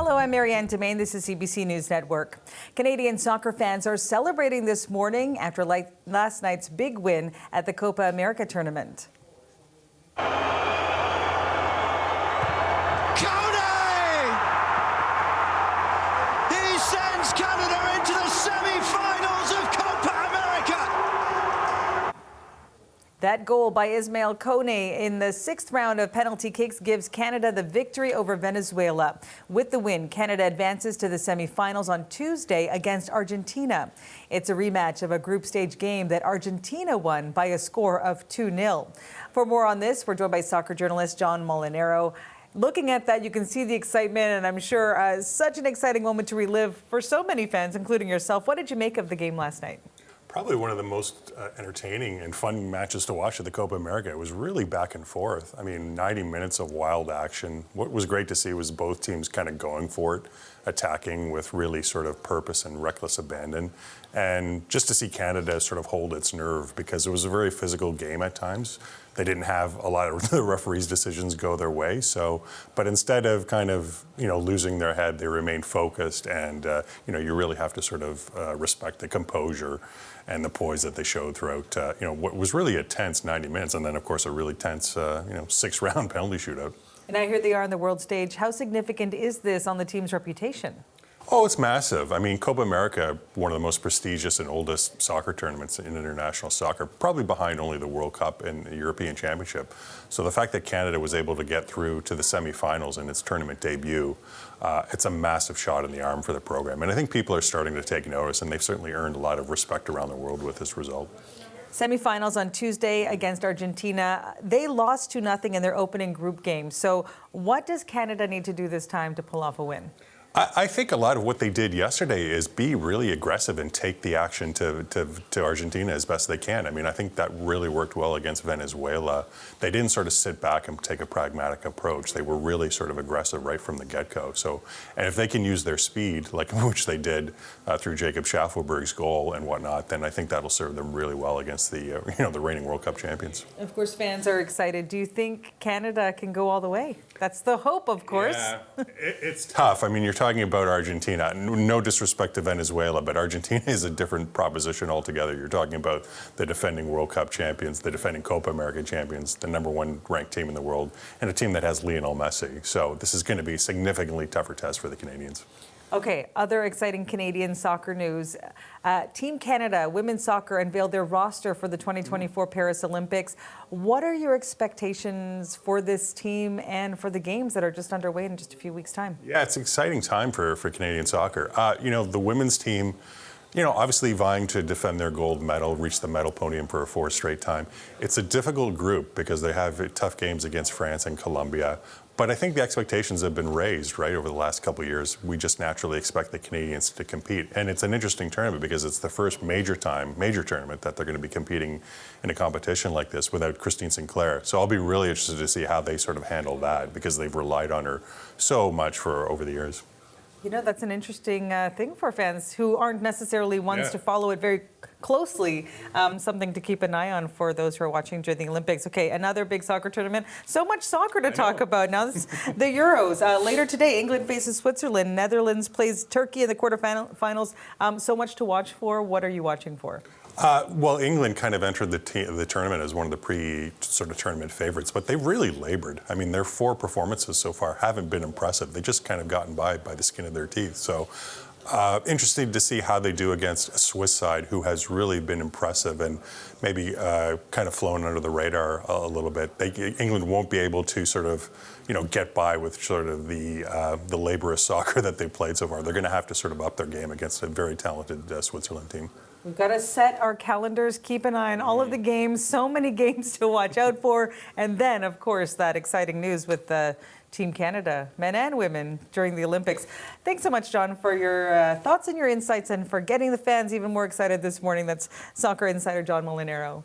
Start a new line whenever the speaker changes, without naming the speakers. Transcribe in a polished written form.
Hello, I'm Marianne Domain. This is CBC News Network. Canadian soccer fans are celebrating this morning after last night's big win at the Copa America tournament.
He sends Canada into the semifinals of Copa America.
That goal by Ismael Kone in the sixth round of penalty kicks gives Canada the victory over Venezuela. With the win, Canada advances to the semifinals on Tuesday against Argentina. It's a rematch of a group stage game that Argentina won by a score of 2-0. For more on this, we're joined by soccer journalist John Molinaro. Looking at that, you can see the excitement, and I'm sure such an exciting moment to relive for so many fans, including yourself. What did you make of the game last night?
Probably one of the most entertaining and fun matches to watch at the Copa America. It was really back and forth. I mean, 90 minutes of wild action. What was great to see was both teams kind of going for it, attacking with really sort of purpose and reckless abandon. And just to see Canada sort of hold its nerve, because it was a very physical game at times. They didn't have a lot of the referees' decisions go their way. But instead of kind of, losing their head, they remained focused. And, you really have to sort of respect the composure and the poise that they showed throughout, what was really a tense 90 minutes. And then, of course, a really tense, 6-round penalty shootout.
And I hear they are on the world stage. How significant is this on the team's reputation?
Oh, it's massive. I mean, Copa America, one of the most prestigious and oldest soccer tournaments in international soccer, probably behind only the World Cup and the European Championship. So the fact that Canada was able to get through to the semifinals in its tournament debut, it's a massive shot in the arm for the program. And I think people are starting to take notice, and they've certainly earned a lot of respect around the world with this result.
Semifinals on Tuesday against Argentina. They lost 2-0 in their opening group game. So what does Canada need to do this time to pull off a win?
I think a lot of what they did yesterday is be really aggressive and take the action to Argentina as best they can. I mean, I think that really worked well against Venezuela. They didn't sort of sit back and take a pragmatic approach. They were really sort of aggressive right from the get-go. And if they can use their speed, like which they did through Jacob Schaffelberg's goal and whatnot, then I think that'll serve them really well against the the reigning World Cup champions.
Of course, fans are excited. Do you think Canada can go all the way? That's the hope, of course.
Yeah, it's tough. I mean, you're talking about Argentina. No disrespect to Venezuela, but Argentina is a different proposition altogether. You're talking about the defending World Cup champions, the defending Copa America champions, the #1 ranked team in the world, and a team that has Lionel Messi. So this is going to be a significantly tougher test for the Canadians.
Okay, other exciting Canadian soccer news. Team Canada women's soccer unveiled their roster for the 2024 Paris Olympics. What are your expectations for this team and for the games that are just underway in just a few weeks' time?
Yeah, it's an exciting time for Canadian soccer. The women's team, obviously vying to defend their gold medal, reach the medal podium for a 4th straight time. It's a difficult group because they have tough games against France and Colombia. But I think the expectations have been raised, right, over the last couple of years. We just naturally expect the Canadians to compete. And it's an interesting tournament because it's the first major tournament that they're going to be competing in a competition like this without Christine Sinclair. So I'll be really interested to see how they sort of handle that because they've relied on her so much over the years.
That's an interesting thing for fans who aren't necessarily ones to follow it very closely. Something to keep an eye on for those who are watching during the Olympics. Okay, another big soccer tournament. So much soccer to talk about. Now, the Euros. Later today, England faces Switzerland. Netherlands plays Turkey in the quarterfinals. So much to watch for. What are you watching for?
Well, England kind of entered the tournament as one of the sort of tournament favorites, but they've really labored. I mean, their 4 performances so far haven't been impressive. They just kind of gotten by the skin of their teeth. So interesting to see how they do against a Swiss side who has really been impressive and maybe kind of flown under the radar a little bit. England won't be able to sort of, get by with sort of the laborious soccer that they've played so far. They're going to have to sort of up their game against a very talented Switzerland team.
We've got to set our calendars, keep an eye on all of the games, so many games to watch out for. And then, of course, that exciting news with Team Canada, men and women, during the Olympics. Thanks so much, John, for your thoughts and your insights and for getting the fans even more excited this morning. That's soccer insider John Molinaro.